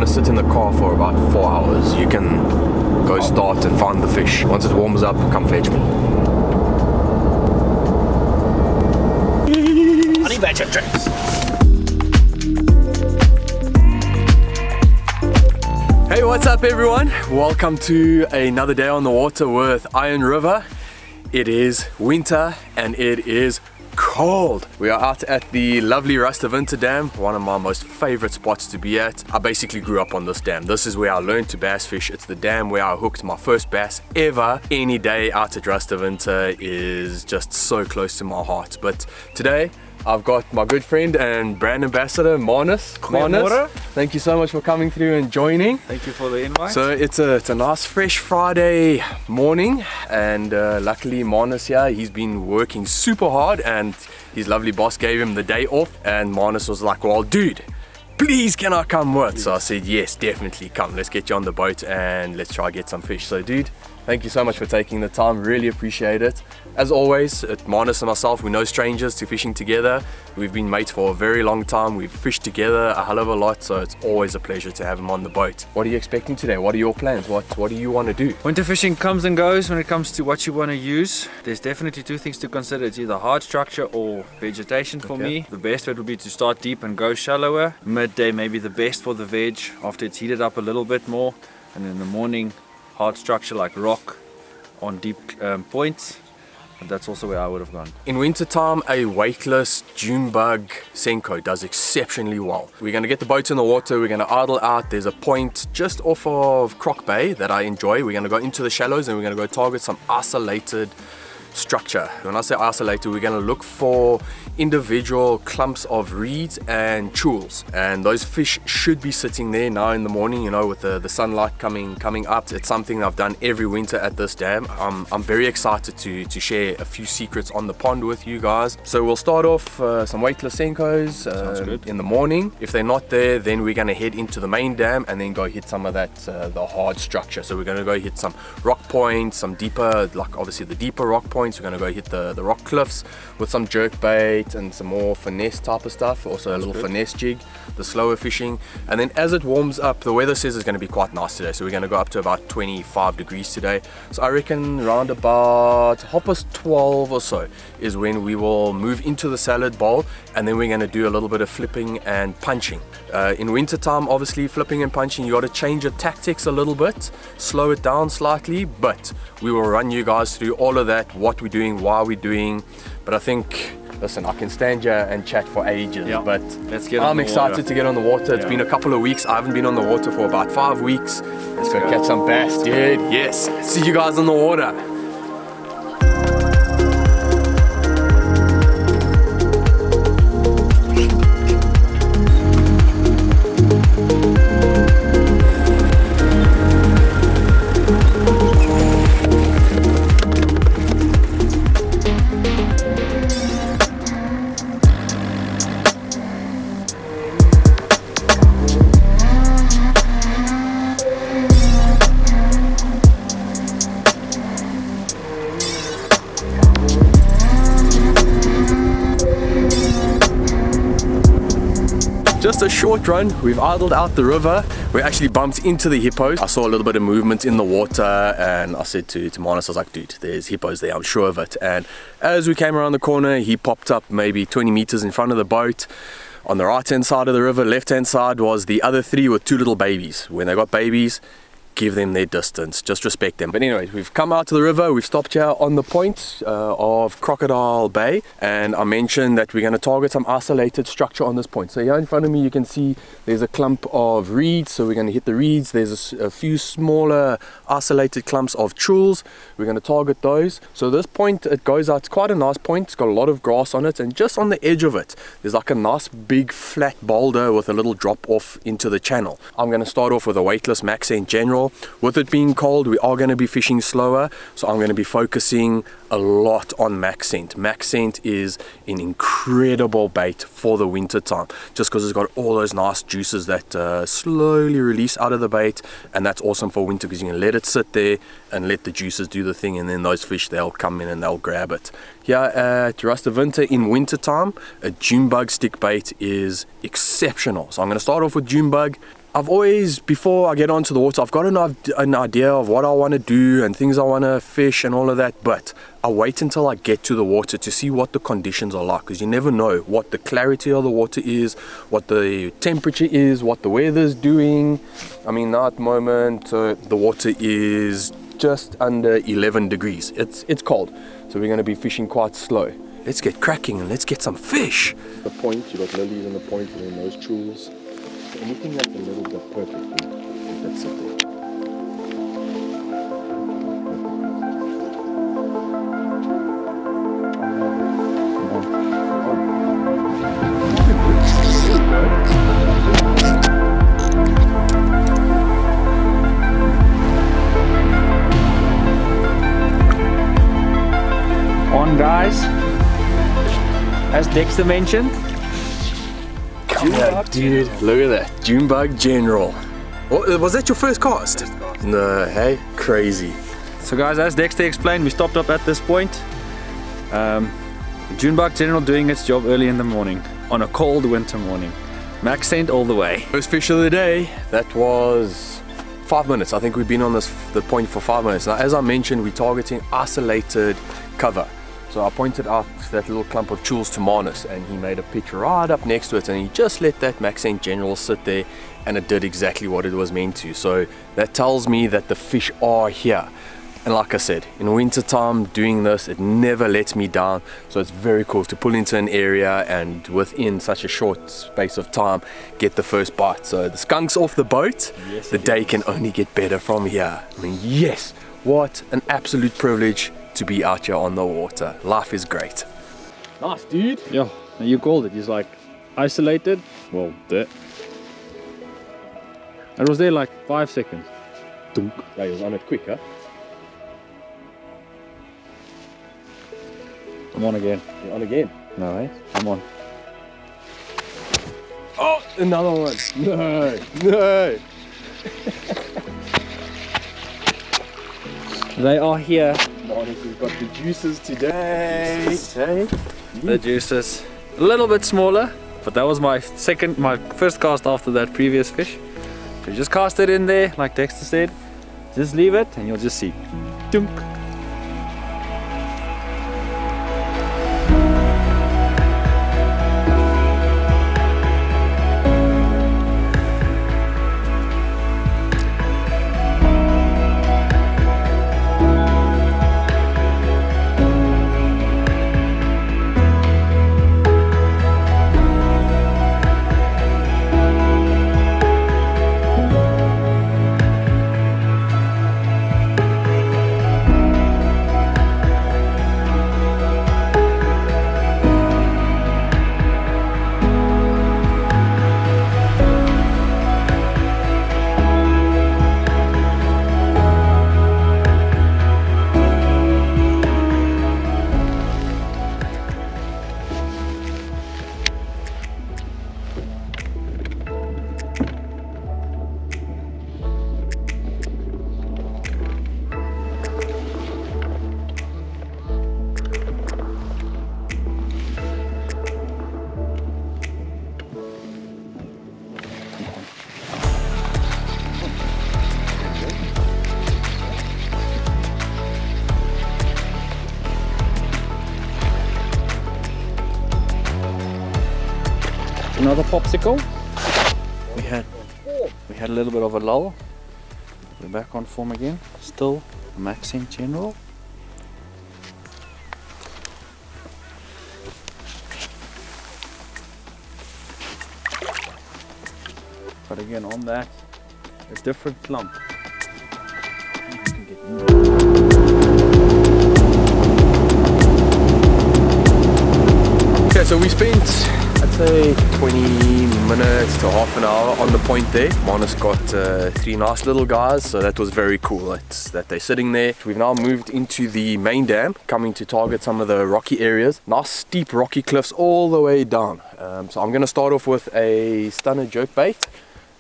sit in the car for about 4 hours. You can go start and find the fish. Once it warms up, come fetch me. Honey badger tricks. Hey, what's up everyone? Welcome to another day on the water with Iron River. It is winter and it is cold. We are out at the lovely Rustavinte Dam, one of my most favorite spots to be at. I basically grew up on this dam. This is where I learned to bass fish. It's the dam where I hooked my first bass ever. Any day out at Rustavinte is just so close to my heart. But today I've got my good friend and brand ambassador Marnus. Marnus, thank you so much for coming through and joining. Thank you for the invite. So it's a nice fresh Friday morning, and luckily Marnus here, he's been working super hard and his lovely boss gave him the day off, and Marnus was like, well dude, please can I come with? So I said yes, definitely come, let's get you on the boat and let's try get some fish. So dude, thank you so much for taking the time, really appreciate it. As always, Marnus and myself, we're no strangers to fishing together. We've been mates for a very long time. We've fished together a hell of a lot, so it's always a pleasure to have him on the boat. What are you expecting today? What are your plans? What do you want to do? Winter fishing comes and goes when it comes to what you want to use. There's definitely two things to consider. It's either hard structure or vegetation for me. The best bet would be to start deep and go shallower. Midday may be the best for the veg after it's heated up a little bit more. And in the morning, hard structure like rock on deep points. And that's also where I would have gone. In winter time, a weightless June bug Senko does exceptionally well. We're going to get the boat in the water, we're going to idle out. There's a point just off of Croc Bay that I enjoy. We're going to go into the shallows and we're going to go target some isolated structure. When I say isolated, we're going to look for individual clumps of reeds and chewels, and those fish should be sitting there now in the morning, you know, with the sunlight coming up. It's something I've done every winter at this dam. I'm very excited to share a few secrets on the pond with you guys. So we'll start off some weightless Senkos in the morning. If they're not there, then we're going to head into the main dam and then go hit some of that the hard structure. So we're going to go hit some rock points, some deeper, like obviously the deeper rock points. We're going to go hit the rock cliffs with some jerk bait and some more finesse type of stuff, also a little finesse jig, the slower fishing. And then as it warms up, the weather says it's going to be quite nice today, so we're going to go up to about 25 degrees today. So I reckon around about 12:30 or so is when we will move into the salad bowl, and then we're going to do a little bit of flipping and punching. In winter time, obviously flipping and punching, you got to change your tactics a little bit, slow it down slightly, but we will run you guys through all of that, what we're doing, why we're doing. But I think, listen, I can stand here and chat for ages, but I'm excited to get on the water. It's been a couple of weeks. I haven't been on the water for about 5 weeks. Let's go catch some bass, dude. Yes. See you guys on the water. Just a short run, we've idled out the river. We actually bumped into the hippos. I saw a little bit of movement in the water and I said to Marnus, I was like, dude, there's hippos there, I'm sure of it. And as we came around the corner, he popped up maybe 20 meters in front of the boat. On the right hand side of the river, left hand side was the other three with 2 little babies. When they got babies, give them their distance, just respect them. But anyways, we've come out to the river, we've stopped here on the point of Crocodile Bay, and I mentioned that we're going to target some isolated structure on this point. So here in front of me you can see there's a clump of reeds, so we're going to hit the reeds. There's a few smaller isolated clumps of chewels. We're going to target those. So this point, it goes out, it's quite a nice point, it's got a lot of grass on it, and just on the edge of it there's like a nice big flat boulder with a little drop off into the channel. I'm going to start off with a weightless Maxscent General. With it being cold, we are going to be fishing slower, so I'm going to be focusing a lot on Maxscent. Maxscent is an incredible bait for the winter time, just because it's got all those nice juices that slowly release out of the bait, and that's awesome for winter because you can let it sit there and let the juices do the thing, and then those fish, they'll come in and they'll grab it. Here at Rustavinte in winter time, a June bug stick bait is exceptional. So I'm going to start off with June bug. I've always, before I get onto the water, I've got an idea of what I want to do and things I want to fish and all of that, but I wait until I get to the water to see what the conditions are like, because you never know what the clarity of the water is, what the temperature is, what the weather's doing. I mean, now at the moment the water is just under 11 degrees. It's cold, so we're going to be fishing quite slow. Let's get cracking and let's get some fish. The point, you got lilies on the point and then those tools. Anything that's a little bit perfect, that's it there. On, guys, as Dexter mentioned. Yeah, dude, look at that, June bug general. What, was that your first cast? No, hey, crazy. So guys, as Dexter explained, we stopped up at this point. June bug general doing its job early in the morning on a cold winter morning. Maxscent all the way. First fish of the day, that was 5 minutes. I think we've been on the point for 5 minutes. Now, as I mentioned, we're targeting isolated cover. So I pointed out that little clump of choules to Marnus, and he made a pitch right up next to it, and he just let that Maxscent general sit there, and it did exactly what it was meant to. So that tells me that the fish are here. And like I said, in winter time doing this, it never lets me down. So it's very cool to pull into an area and within such a short space of time get the first bite. So the skunk's off the boat. Yes, the day can only get better from here. I mean, yes, what an absolute privilege to be out here on the water. Life is great. Nice, dude. Yeah, you called it. He's like isolated. Well, there. It was there like 5 seconds. Dunk. Yeah, he was on it quick, huh? I'm on again. You're on again? No, eh? I'm on. Oh, another one. No, no. They are here. Marnus, we've got the juices today. Hey. The juices. A little bit smaller, but that was my first cast after that previous fish. So just cast it in there, like Dexter said. Just leave it and you'll just see. Dunk. Another popsicle. We had a little bit of a lull. We're back on form again. Still a Maxscent general. But again, on that, a different clump. Okay, so we spent, I'd say 20 minutes to half an hour on the point there. Marnus got 3 nice little guys, so that was very cool that they're sitting there. We've now moved into the main dam, coming to target some of the rocky areas. Nice steep rocky cliffs all the way down. So I'm going to start off with a Stunner jerk bait.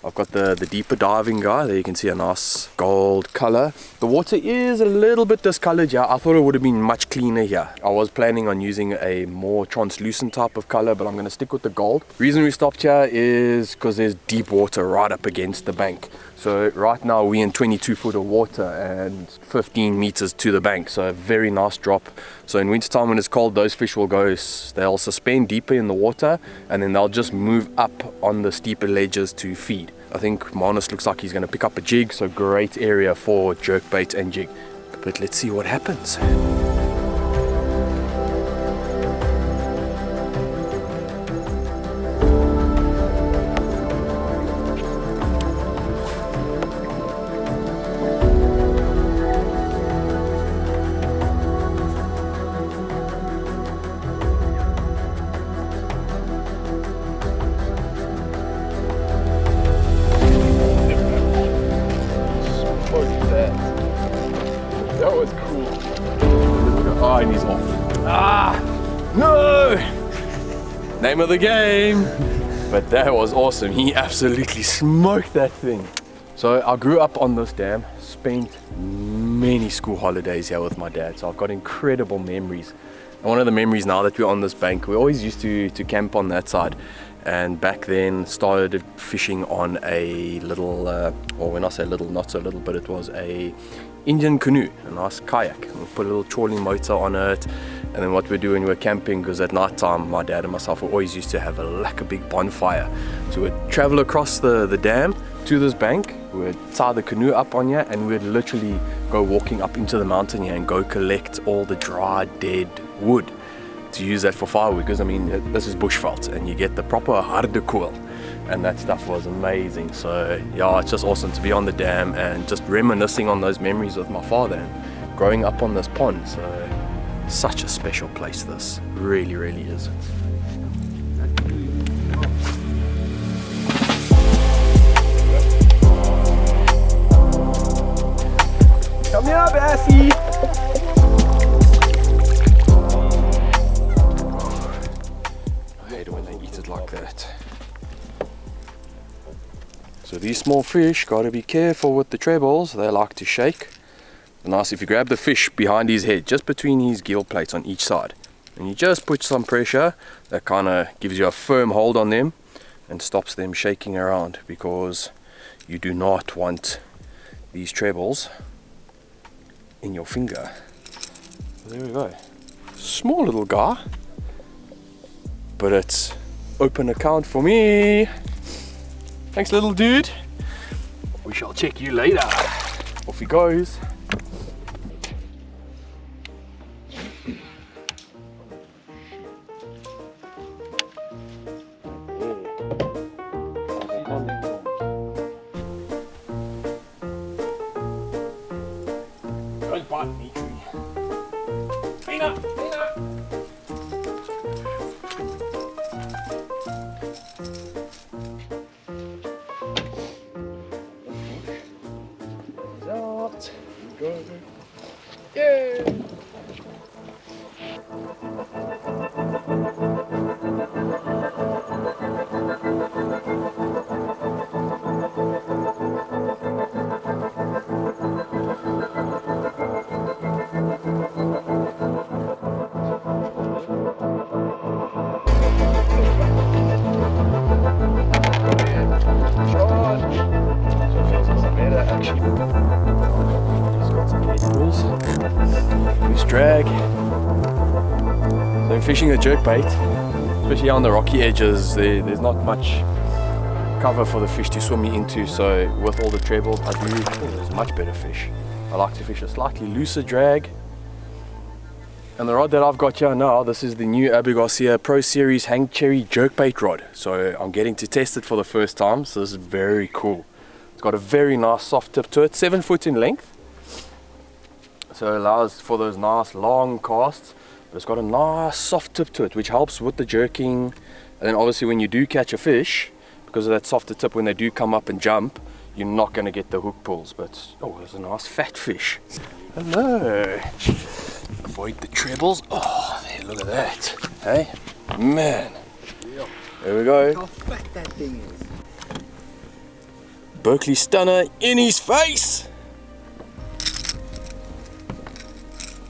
I've got the deeper diving guy. There you can see a nice gold color. The water is a little bit discolored here. I thought it would have been much cleaner here. I was planning on using a more translucent type of color, but I'm going to stick with the gold. Reason we stopped here is because there's deep water right up against the bank. So right now we're in 22 foot of water and 15 meters to the bank. So a very nice drop. So in winter time when it's cold, those fish will go, they'll suspend deeper in the water and then they'll just move up on the steeper ledges to feed. I think Marnus looks like he's going to pick up a jig, so great area for jerkbait and jig. But let's see what happens. That was cool. Oh, and he's off. Ah! No! Name of the game! But that was awesome. He absolutely smoked that thing. So I grew up on this dam, spent many school holidays here with my dad. So I've got incredible memories. And one of the memories now that we're on this bank, we always used to camp on that side. And back then started fishing on a little, or when I say little, not so little, but it was a Indian canoe, a nice kayak. We put a little trolling motor on it, and then what we do when we're camping, because at night time my dad and myself always used to have a big bonfire. So we'd travel across the dam to this bank, we'd tie the canoe up on here, and we'd literally go walking up into the mountain here and go collect all the dry dead wood to use that for firewood, because I mean this is bushveld and you get the proper harde kool, and that stuff was amazing. So yeah, it's just awesome to be on the dam and just reminiscing on those memories with my father and growing up on this pond. So such a special place, this really is. Come here, Bessie! Like that. So these small fish, gotta be careful with the trebles, they like to shake. Nice if you grab the fish behind his head, just between his gill plates on each side, and you just put some pressure, that kind of gives you a firm hold on them and stops them shaking around, because you do not want these trebles in your finger. There we go. Small little guy, but it's open account for me. Thanks, little dude. We shall check you later. Off he goes. Don't bite me, tree. Peanut, peanut. Go. Yeah. Loose drag. So in fishing a jerkbait, especially on the rocky edges, there's not much cover for the fish to swim into. So with all the trebles, there's much better fish. I like to fish a slightly looser drag. And the rod that I've got here now, this is the new Abu Garcia Pro Series Hang Cherry jerkbait rod. So I'm getting to test it for the first time, so this is very cool. It's got a very nice soft tip to it, 7 foot in length. So it allows for those nice long casts, but it's got a nice soft tip to it, which helps with the jerking. And then obviously when you do catch a fish, because of that softer tip, when they do come up and jump, you're not going to get the hook pulls. But oh, there's a nice fat fish. Hello. Avoid the trebles. Oh, there, look at that. Hey, man. There we go. Look how fat that thing is. Berkley Stunner in his face.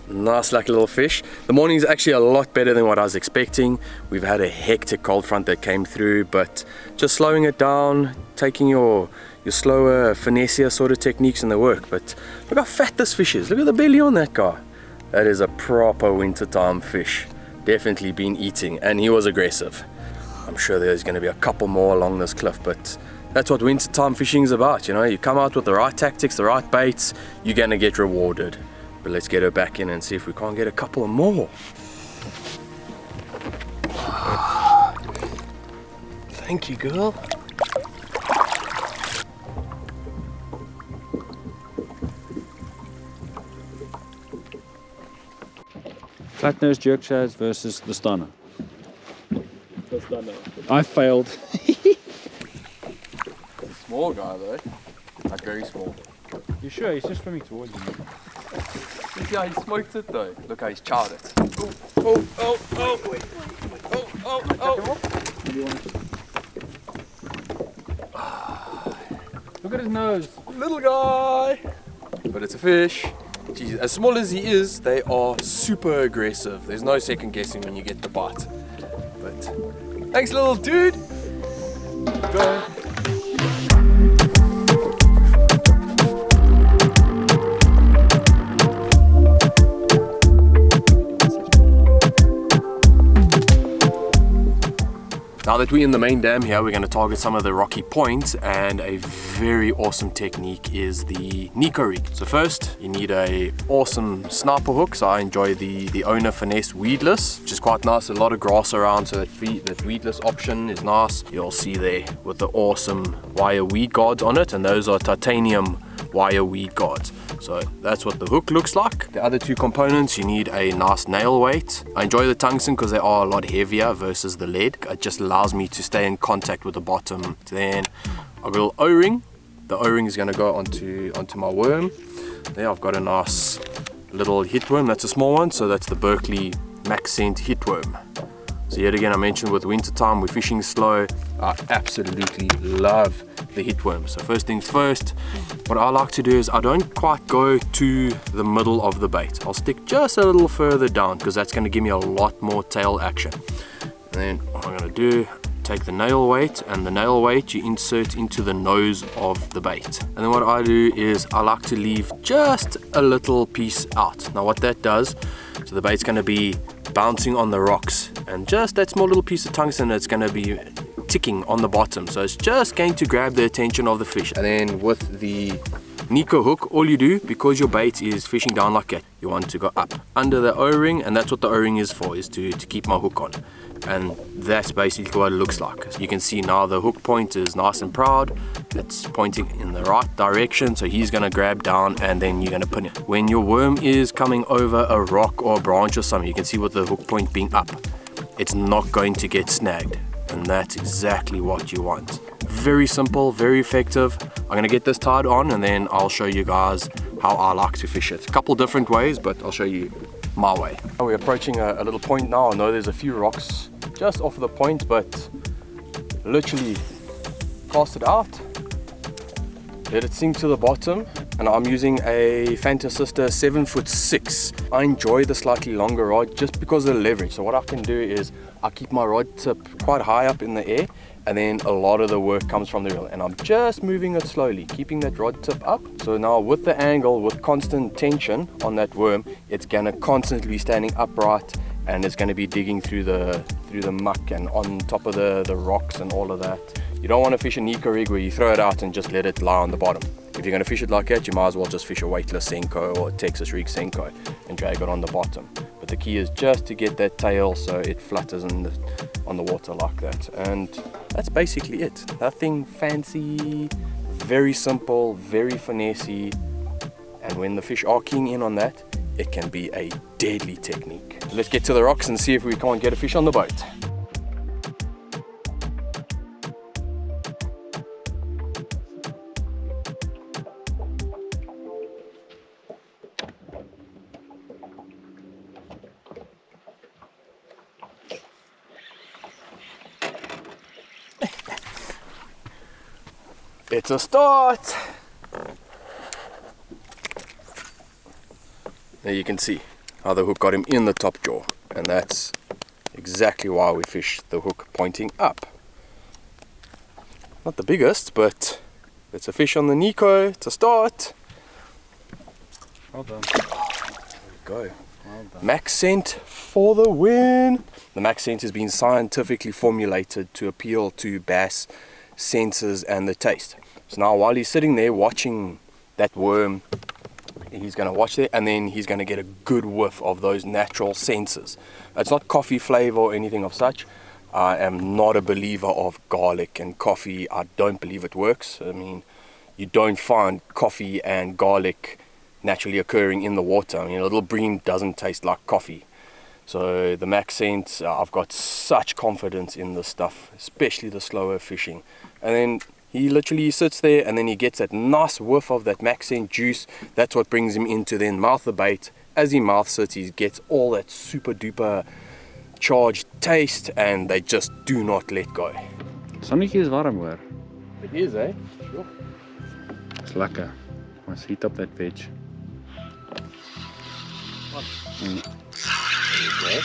Nice lucky little fish. The morning is actually a lot better than what I was expecting. We've had a hectic cold front that came through, but just slowing it down, taking your slower, finessier sort of techniques in the work. But look how fat this fish is. Look at the belly on that guy. That is a proper wintertime fish. Definitely been eating, and he was aggressive. I'm sure there's going to be a couple more along this cliff, but that's what wintertime fishing is about. You know, you come out with the right tactics, the right baits, you're going to get rewarded. But let's get her back in and see if we can't get a couple more. Thank you, girl. Flat-nose jerk shads versus the Stunner. The Stunner. I failed. Small guy though, like very small. You sure? He's just swimming towards you. See how he smoked it though. Look how he's chowed it. Oh, oh, oh, oh, oh, oh, oh. Look at his nose. Little guy. But it's a fish. Jeez, as small as he is, they are super aggressive. There's no second guessing when you get the bite. But thanks, little dude. Go. Now that we're in the main dam here, we're going to target some of the rocky points, and a very awesome technique is the Nico rig. So first, you need a awesome sniper hook. So I enjoy the Owner Finesse weedless, which is quite nice. A lot of grass around, so that weedless option is nice. You'll see there with the awesome wire weed guards on it, and those are titanium wire weed guards. So that's what the hook looks like. The other two components, you need a nice nail weight. I enjoy the tungsten because they are a lot heavier versus the lead. It just allows me to stay in contact with the bottom. Then I've got a little O-ring. The O-ring is going to go onto my worm. There I've got a nice little hit worm. That's a small one, so that's the Berkley Maxscent hit worm. So yet again, I mentioned with winter time, we're fishing slow. I absolutely love the hit worm. So first things first, what I like to do is I don't quite go to the middle of the bait. I'll stick just a little further down because that's going to give me a lot more tail action. And then what I'm going to do, take the nail weight, and the nail weight you insert into the nose of the bait. And then what I do is I like to leave just a little piece out. Now what that does, so the bait's going to be bouncing on the rocks, and just that small little piece of tungsten that's going to be ticking on the bottom, so it's just going to grab the attention of the fish. And then with the Nico hook, all you do, because your bait is fishing down like that, you want to go up under the O-ring, and that's what the O-ring is for, is to keep my hook on. And that's basically what it looks like. So you can see now the hook point is nice and proud. It's pointing in the right direction, so he's going to grab down, and then you're going to pin it. When your worm is coming over a rock or a branch or something, you can see with the hook point being up, it's not going to get snagged, and that's exactly what you want. Very simple, very effective. I'm going to get this tied on, and then I'll show you guys how I like to fish it. A couple different ways, but I'll show you my way. We're approaching a little point now. I know there's a few rocks just off the point, but literally cast it out, let it sink to the bottom, and I'm using a Fanta Sister 7'6". I enjoy the slightly longer rod just because of the leverage. So what I can do is I keep my rod tip quite high up in the air, and then a lot of the work comes from the reel, and I'm just moving it slowly, keeping that rod tip up. So now with the angle, with constant tension on that worm, it's gonna constantly be standing upright, and it's going to be digging through the muck and on top of the rocks and all of that. You don't want to fish a Nico rig where you throw it out and just let it lie on the bottom. If you're going to fish it like that, you might as well just fish a weightless Senko or a Texas rig Senko and drag it on the bottom. But the key is just to get that tail so it flutters on the water like that. And that's basically it. Nothing fancy, very simple, very finessey. And when the fish are keying in on that, it can be a deadly technique. Let's get to the rocks and see if we can't get a fish on the boat. It's a start. There you can see how the hook got him in the top jaw, and that's exactly why we fish the hook pointing up. Not the biggest, but it's a fish on the Nico. It's a start. Well done. There we go. Well done. Maxscent for the win. The Maxscent has been scientifically formulated to appeal to bass senses and the taste. So now while he's sitting there watching that worm, he's going to watch there, and then he's going to get a good whiff of those natural senses. It's not coffee flavor or anything of such. I am not a believer of garlic and coffee. I don't believe it works. I mean, you don't find coffee and garlic naturally occurring in the water. I mean, a little bream doesn't taste like coffee. So the Maxscent, I've got such confidence in this stuff, especially the slower fishing. And then he literally sits there, and then he gets that nice whiff of that Maxscent juice. That's what brings him in to then mouth the bait. As he mouths it, he gets all that super duper charged taste, and they just do not let go. Sonnetjie is warm hoor. It is, eh? Sure. It's lekker. Let's heat up that veg. Okay.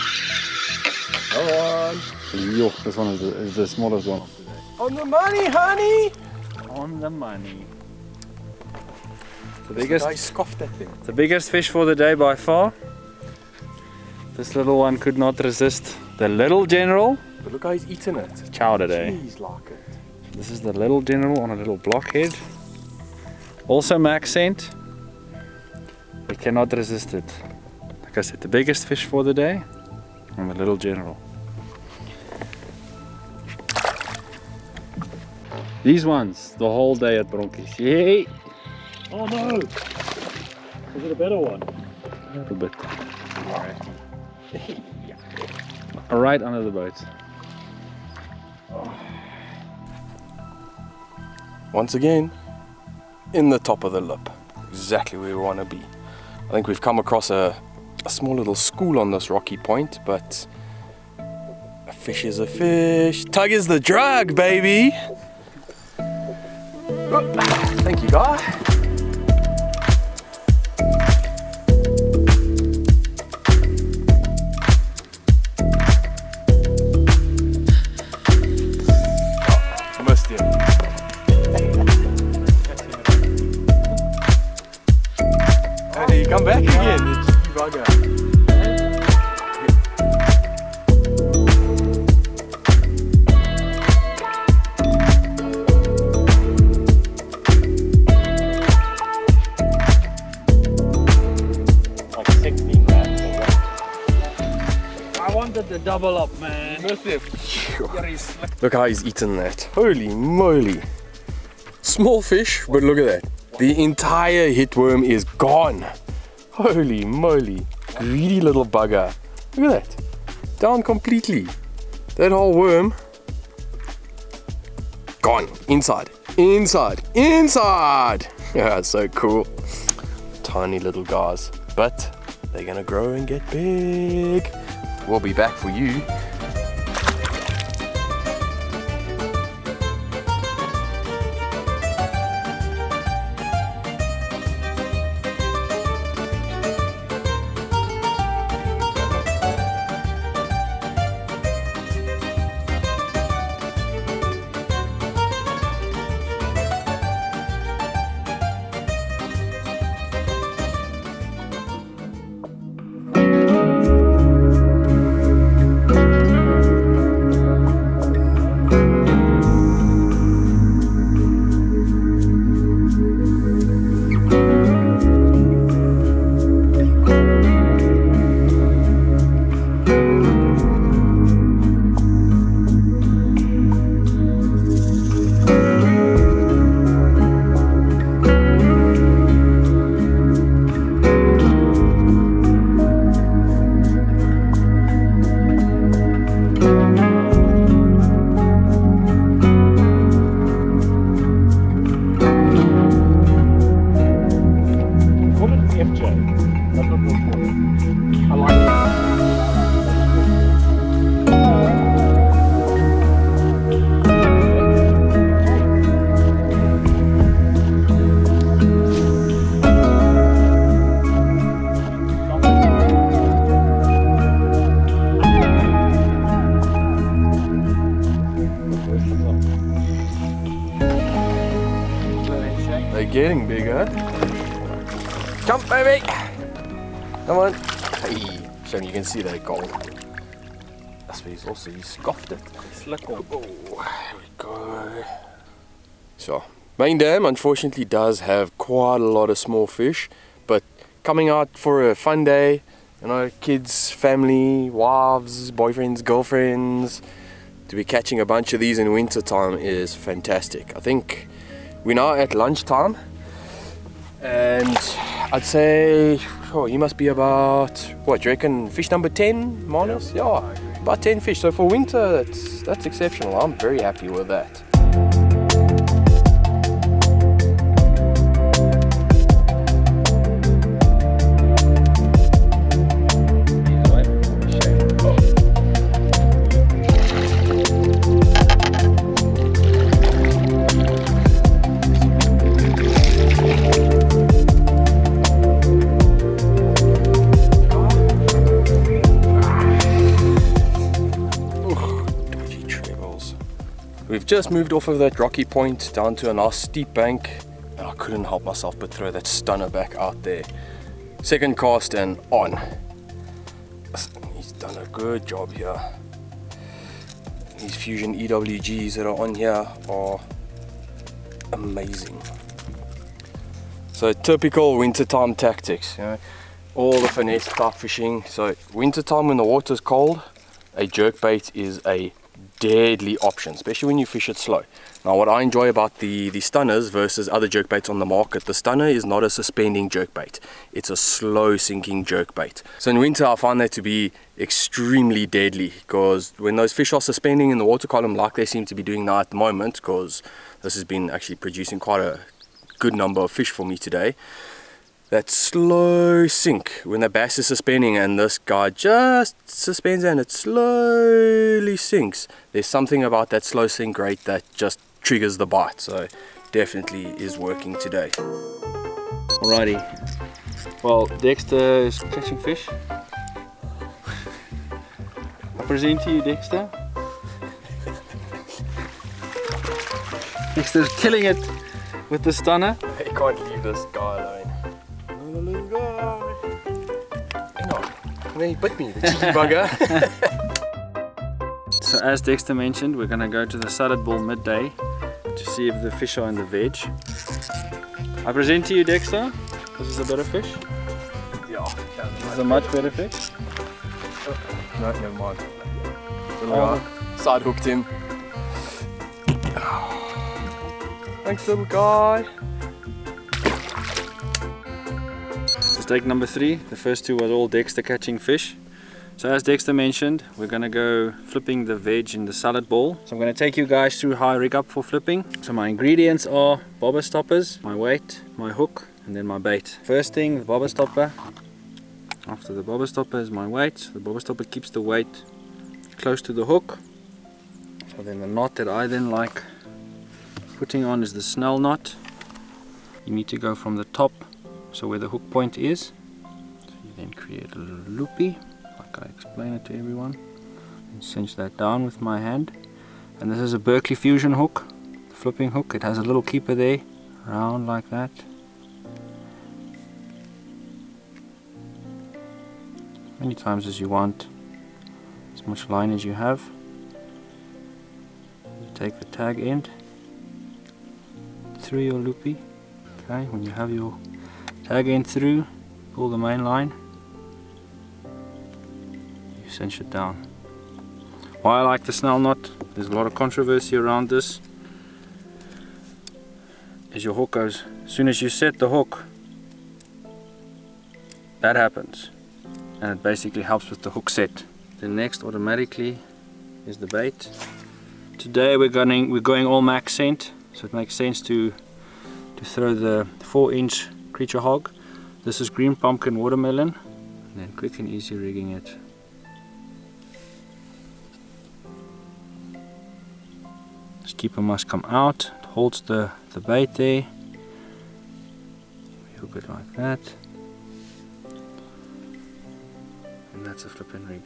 Go on. Yo, this one is the smallest one. On the money, honey! On the money. The Guy biggest, scoffed that thing. the biggest fish for the day by far. This little one could not resist the little general. But look how he's eating it. Chowder day. Jeez, like it. This is the little general on a little blockhead. Also Maxscent. We cannot resist it. Like I said, the biggest fish for the day and the little general. These ones, the whole day at Bronkies. Yay! Oh no! Is it a better one? A little bit. Right under the boat. Once again, in the top of the lip. Exactly where we want to be. I think we've come across a small little school on this rocky point, but a fish is a fish. Tug is the drug, baby! Thank you, guy. Missed him. Hey, you come back again, you cheeky bugger. The double up, man. Look how he's eating that. Holy moly. Small fish, but look at that. The entire hitworm is gone. Holy moly. Greedy little bugger. Look at that. Down completely. That whole worm. Gone. Inside. Inside. Inside. Yeah, so cool. Tiny little guys. But they're gonna grow and get big. We'll be back for you. getting bigger. Jump, baby! Come on. Hey, Shane, you can see that gold. That's where he scoffed it. Oh, here we go. So, main dam unfortunately does have quite a lot of small fish, but coming out for a fun day, you know, kids, family, wives, boyfriends, girlfriends, to be catching a bunch of these in winter time is fantastic. I think we're now at lunchtime, and I'd say, oh, he must be about, what do you reckon, fish number 10, Marnus? Yeah, about 10 fish. So for winter, that's exceptional. I'm very happy with that. We've just moved off of that rocky point down to a nice steep bank, and I couldn't help myself but throw that stunner back out there. Second cast and on. He's done a good job here. These Fusion EWGs that are on here are amazing. So typical wintertime tactics, you know, all the finesse type fishing. So wintertime when the water's cold, a jerkbait is a deadly option, especially when you fish it slow. Now what I enjoy about the stunners versus other jerkbaits on the market, the stunner is not a suspending jerkbait, it's a slow sinking jerkbait. So in winter I find that to be extremely deadly, because when those fish are suspending in the water column like they seem to be doing now at the moment, because this has been actually producing quite a good number of fish for me today, that slow sink when the bass is suspending and this guy just suspends and it slowly sinks, there's something about that slow sink rate that just triggers the bite. So definitely is working today. Alrighty, well, Dexter is catching fish. I present to you Dexter. Dexter's killing it with the stunner. You can't leave this guy alone. Little guy. Hang on. And then he bit me, the cheeky bugger. So as Dexter mentioned, we're going to go to the salad bowl midday to see if the fish are in the veg. I present to you Dexter. This is a better fish. Yeah. This is a much better fish. Oh, no, never mind. Little guy. Side hooked him. Thanks, little guy. Mistake number 3, the first 2 was all Dexter catching fish. So as Dexter mentioned, we're going to go flipping the veg in the salad bowl. So I'm going to take you guys through how I rig up for flipping. So my ingredients are bobber stoppers, my weight, my hook, and then my bait. First thing, the bobber stopper. After the bobber stopper is my weight. The bobber stopper keeps the weight close to the hook. So then the knot that I then like putting on is the snell knot. You need to go from the top, so where the hook point is. So you then create a little loopy, like I explain it to everyone, and cinch that down with my hand. And this is a Berkley Fusion hook, the flipping hook. It has a little keeper there, round like that. Many times as you want, as much line as you have. You take the tag end through your loopy. Okay, when you have your tag end through, pull the main line, you cinch it down. Why I like the snell knot, there's a lot of controversy around this, is your hook goes, as soon as you set the hook, that happens, and it basically helps with the hook set. Then next automatically is the bait. Today we're going all Maxscent, so it makes sense to throw the 4-inch creature hog. This is green pumpkin watermelon, and then quick and easy rigging it. This keeper must come out, it holds the bait there. We hook it like that, and that's a flipping rig.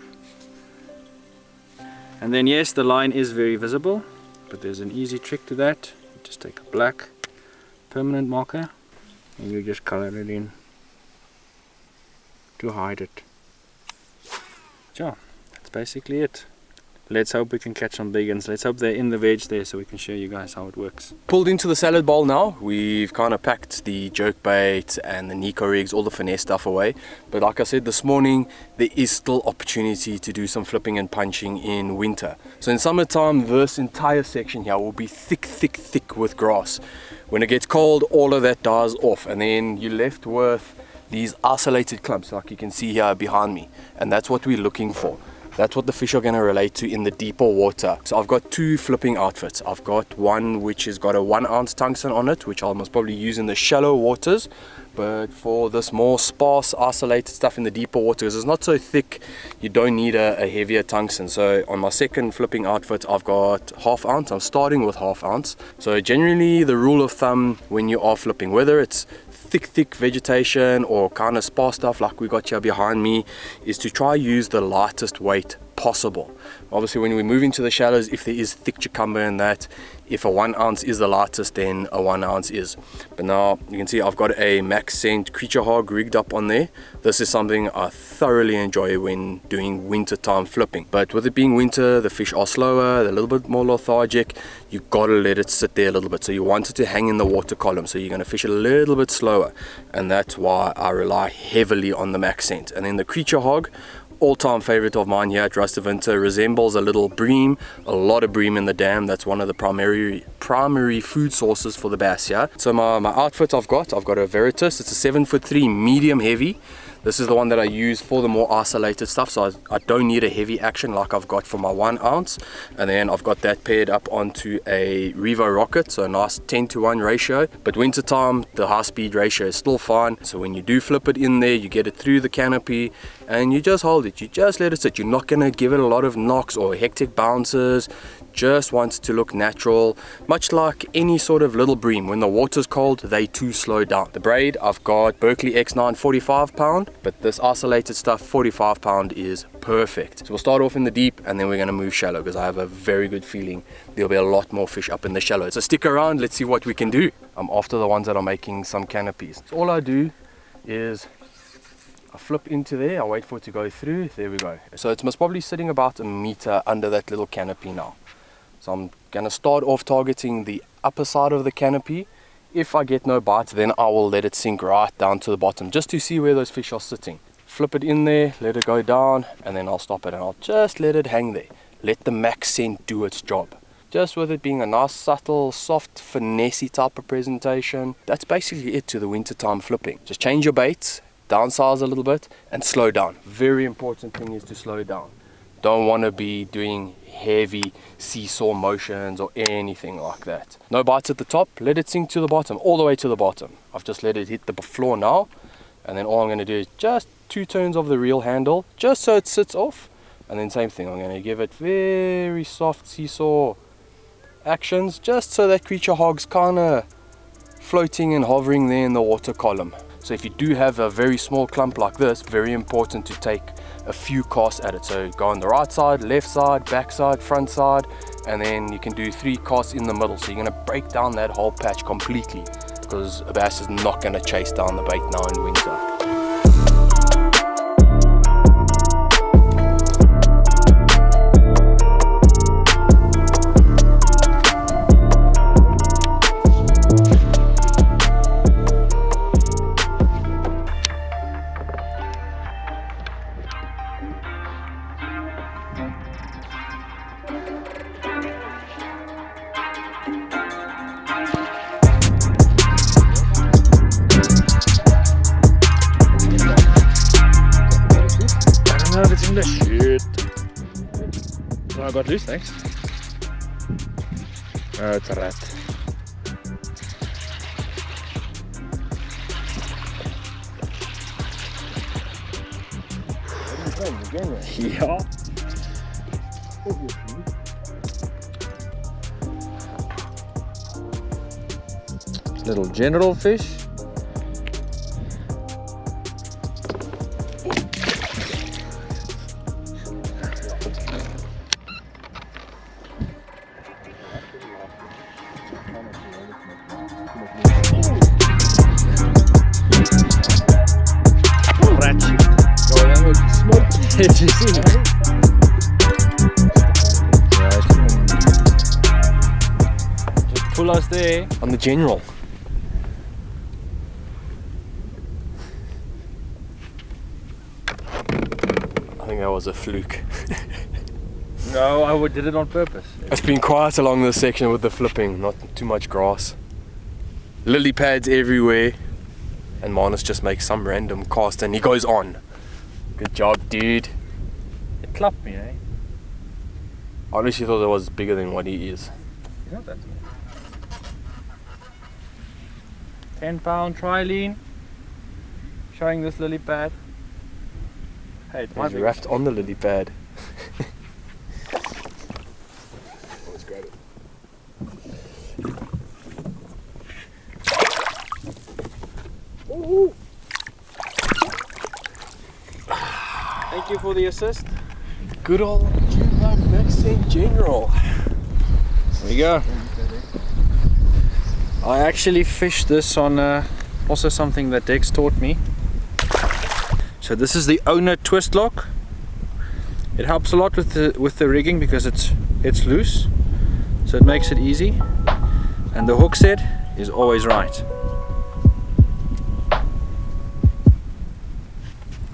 And then yes, the line is very visible, but there's an easy trick to that. You just take a black permanent marker, and you just color it in to hide it. So that's basically it. Let's hope we can catch some big ones. Let's hope they're in the veg there so we can show you guys how it works. Pulled into the salad bowl now. We've kind of packed the jerk bait and the Nico rigs, all the finesse stuff away. But like I said this morning, there is still opportunity to do some flipping and punching in winter. So in summertime, this entire section here will be thick with grass. When it gets cold, all of that dies off, and then you're left with these isolated clumps like you can see here behind me. And that's what we're looking for. That's what the fish are going to relate to in the deeper water. So I've got two flipping outfits. I've got one which has got a 1 ounce tungsten on it, which I must probably use in the shallow waters. But for this more sparse, isolated stuff in the deeper waters, it's not so thick, you don't need a heavier tungsten. So on my second flipping outfit, I've got 1/2 ounce. I'm starting with 1/2 ounce. So generally the rule of thumb when you are flipping, whether it's thick vegetation or kind of sparse stuff like we got here behind me, is to try use the lightest weight possible. Obviously when we move into the shallows, if there is thick cucumber in that, if a 1 ounce is the lightest, then a 1 ounce is. But now you can see I've got a Maxscent creature hog rigged up on there. This is something I thoroughly enjoy when doing winter time flipping. But with it being winter, the fish are slower, they're a little bit more lethargic. You gotta let it sit there a little bit. So you want it to hang in the water column, so you're gonna fish a little bit slower. And that's why I rely heavily on the Maxscent. And then the creature hog, all-time favorite of mine here at Rustavinter, resembles a little bream, a lot of bream in the dam. That's one of the primary food sources for the bass here. So my outfit I've got a Veritas. It's a 7'3" medium heavy. This is the one that I use for the more isolated stuff, so I don't need a heavy action like I've got for my 1 ounce. And then I've got that paired up onto a Revo rocket, so a nice 10:1 ratio. But wintertime, the high speed ratio is still fine. So when you do flip it in there, you get it through the canopy and you just hold it, you just let it sit. You're not gonna give it a lot of knocks or hectic bounces. Just wants to look natural, much like any sort of little bream. When the water's cold, they too slow down. The braid, I've got Berkley X9 45 pound, but this isolated stuff 45 pound is perfect. So we'll start off in the deep and then we're gonna move shallow, because I have a very good feeling there'll be a lot more fish up in the shallow. So stick around, let's see what we can do. I'm after the ones that are making some canopies. So all I do is I flip into there, I wait for it to go through, there we go. So it's most probably sitting about a meter under that little canopy now. So I'm gonna start off targeting the upper side of the canopy. If I get no bites, then I will let it sink right down to the bottom, just to see where those fish are sitting. Flip it in there, let it go down, and then I'll stop it and I'll just let it hang there. Let the Maxscent do its job. Just with it being a nice, subtle, soft, finessey type of presentation. That's basically it to the wintertime flipping. Just change your baits, downsize a little bit, and slow down. Very important thing is to slow down. Don't want to be doing heavy seesaw motions or anything like that. No bites at the top, let it sink to the bottom, all the way to the bottom. I've just let it hit the floor now, and then all I'm going to do is just 2 turns of the reel handle, just so it sits off, and then same thing, I'm going to give it very soft seesaw actions, just so that creature hog's kind of floating and hovering there in the water column. So if you do have a very small clump like this, very important to take a few casts at it. So go on the right side, left side, back side, front side, and then you can do 3 casts in the middle. So you're going to break down that whole patch completely, because a bass is not going to chase down the bait now in winter. Shit. Oh, I got loose, thanks. Oh, it's a rat. Yeah. Little general fish. Pull us there. On the general. I think that was a fluke. No, I did it on purpose. It's been quiet along this section with the flipping, not too much grass. Lily pads everywhere, and Marnus just makes some random cast and he goes on. Good job, dude. It clapped me, eh? I honestly thought it was bigger than what he is. He's not that small. 10-pound trilene. Showing this lily pad. Hey, it might He's be wrapped on the lily pad. Let's grab it. Ooh. Thank you for the assist. Good old Berkley Maxscent General. There we go. I actually fished this on also something that Dex taught me. So this is the owner twist lock. It helps a lot with the rigging because it's loose, so it makes it easy. And the hook set is always right.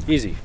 Easy.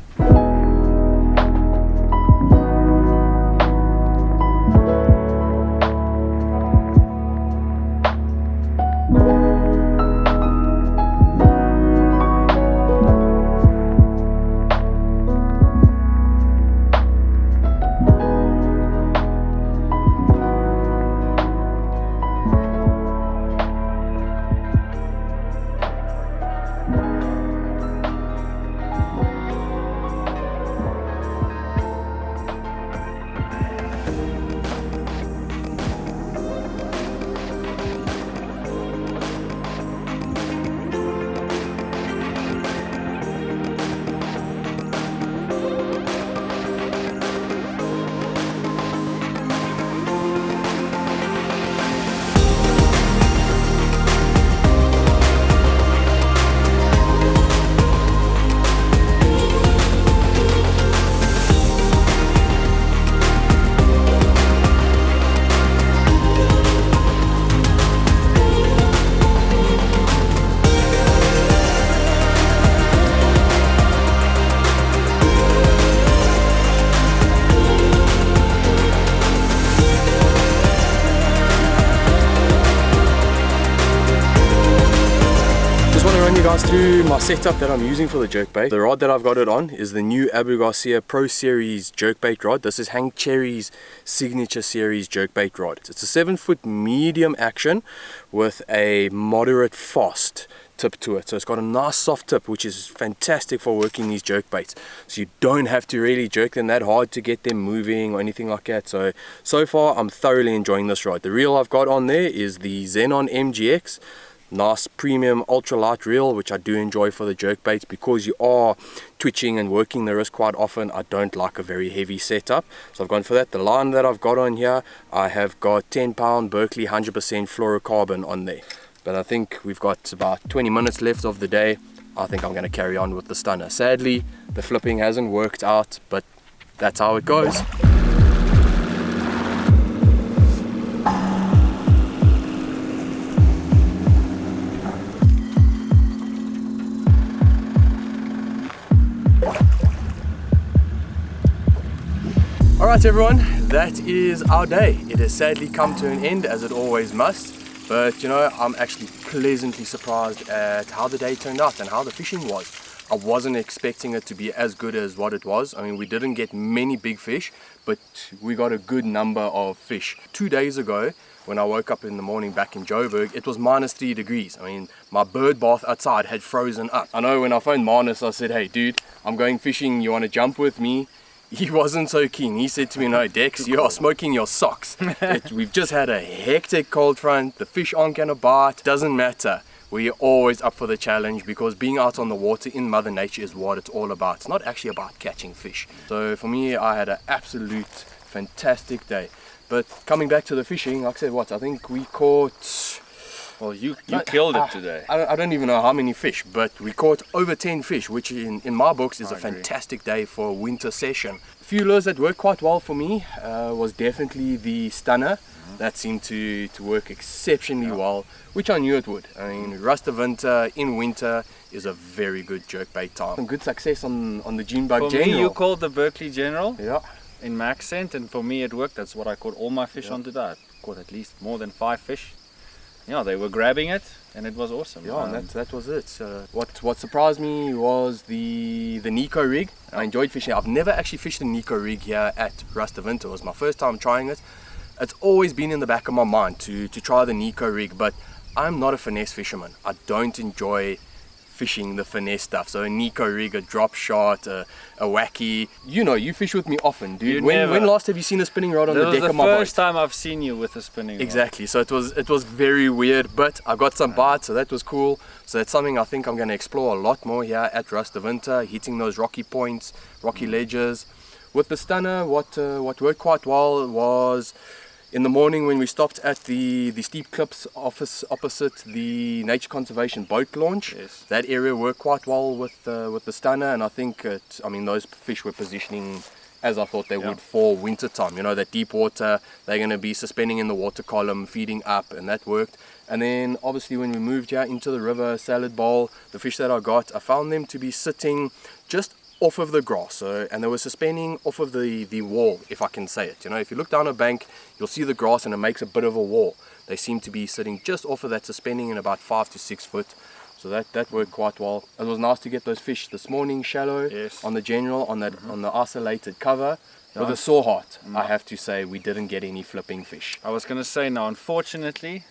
Through my setup that I'm using for the jerkbait. The rod that I've got it on is the new Abu Garcia Pro Series jerkbait rod. This is Hank Cherry's signature series jerkbait rod. It's a 7-foot medium action with a moderate fast tip to it. So it's got a nice soft tip, which is fantastic for working these jerkbaits. So you don't have to really jerk them that hard to get them moving or anything like that. So far I'm thoroughly enjoying this rod. The reel I've got on there is the Xenon MGX. Nice premium ultralight reel, which I do enjoy for the jerk baits because you are twitching and working the wrist quite often. I don't like a very heavy setup, so I've gone for that. The line that I've got on here, I have got 10-pound Berkley 100% fluorocarbon on there. But I think we've got about 20 minutes left of the day. I think I'm going to carry on with the stunner. Sadly, the flipping hasn't worked out, but that's how it goes. Alright everyone, that is our day. It has sadly come to an end, as it always must, but you know, I'm actually pleasantly surprised at how the day turned out and how the fishing was. I wasn't expecting it to be as good as what it was. I mean, we didn't get many big fish, but we got a good number of fish. 2 days ago, when I woke up in the morning back in Joburg, it was -3 degrees. I mean, my bird bath outside had frozen up. I know when I phoned Marnus, I said, hey dude, I'm going fishing, you want to jump with me? He wasn't so keen. He said to me, no Dex, you are smoking your socks. We've just had a hectic cold front, the fish aren't gonna bite, doesn't matter. We're always up for the challenge because being out on the water in Mother Nature is what it's all about. It's not actually about catching fish. So for me, I had an absolute fantastic day. But coming back to the fishing, like I said, I think we caught Well, you killed it today. I don't even know how many fish, but we caught over 10 fish, which in my books is a agree. fantastic day for a winter session. A few lures that worked quite well for me was definitely the Stunner. That seemed to work exceptionally well, which I knew it would. I mean, Rust of Winter in winter is a very good jerkbait time. Some good success on the June bug For general. me, you called the Berkley General Yeah. in Maxscent, and for me it worked. That's what I caught all my fish on today. I caught at least more than 5 fish. Yeah, they were grabbing it, and it was awesome. Yeah, and that was it. What surprised me was the Nico rig. I enjoyed fishing. I've never actually fished a Nico rig here at Rust of Winter. It was my first time trying it. It's always been in the back of my mind to try the Nico rig, but I'm not a finesse fisherman. I don't enjoy fishing the finesse stuff. So a Nico rig, a drop shot, a wacky. You know, you fish with me often, dude. When last have you seen a spinning rod on the deck of my boat? This was the first time I've seen you with a spinning rod. Exactly. So it was very weird, but I got some bites, so that was cool. So that's something I think I'm going to explore a lot more here at Rust of Winter, hitting those rocky points, rocky ledges. With the Stunner, what worked quite well was in the morning when we stopped at the steep cliffs office opposite the Nature Conservation boat launch. Yes. That area worked quite well with the Stunner, and I think those fish were positioning as I thought they would for winter time. You know, that deep water, they're going to be suspending in the water column, feeding up, and that worked. And then obviously when we moved here into the river, salad bowl, the fish that I got, I found them to be sitting just off of the grass, and they were suspending off of the wall, if I can say it. You know, if you look down a bank, you'll see the grass and it makes a bit of a wall. They seem to be sitting just off of that, suspending in about 5 to 6 foot. So that worked quite well. It was nice to get those fish this morning shallow on the general, on the isolated cover. With a sore heart, I have to say we didn't get any flipping fish. I was going to say now, unfortunately,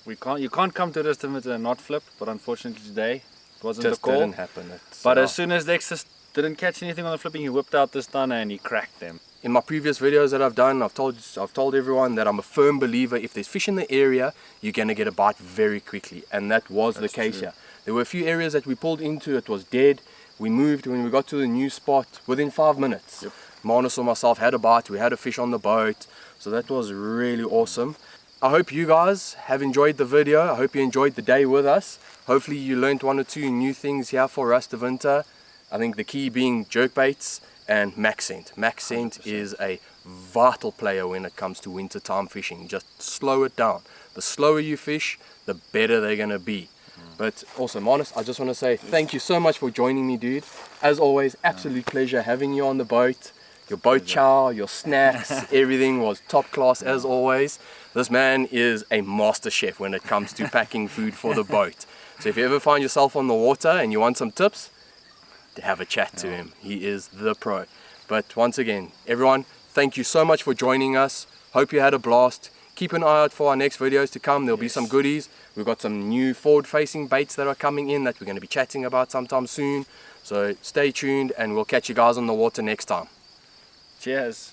you can't come to this limit and not flip, but unfortunately today it wasn't Just the call. didn't happen. But as soon as Dexter didn't catch anything on the flipping, he whipped out the Stunner and he cracked them. In my previous videos that I've done, I've told everyone that I'm a firm believer if there's fish in the area, you're going to get a bite very quickly, and that was the case here. There were a few areas that we pulled into, it was dead. We moved when we got to the new spot within 5 minutes. Marnus or myself had a bite, we had a fish on the boat, so that was really awesome. I hope you guys have enjoyed the video. I hope you enjoyed the day with us. Hopefully you learned 1 or 2 new things here for Rust of Winter. I think the key being jerkbaits and Maxscent. Maxscent is a vital player when it comes to wintertime fishing. Just slow it down. The slower you fish, the better they're going to be. But also, Marnus, I just want to say thank you so much for joining me, dude. As always, absolute pleasure having you on the boat. Your boat chow, your snacks, everything was top class as always. This man is a master chef when it comes to packing food for the boat. So if you ever find yourself on the water and you want some tips, have a chat to him. He is the pro. But once again, everyone, thank you so much for joining us. Hope you had a blast. Keep an eye out for our next videos to come. There'll be some goodies. We've got some new forward-facing baits that are coming in that we're going to be chatting about sometime soon. So stay tuned and we'll catch you guys on the water next time. Cheers.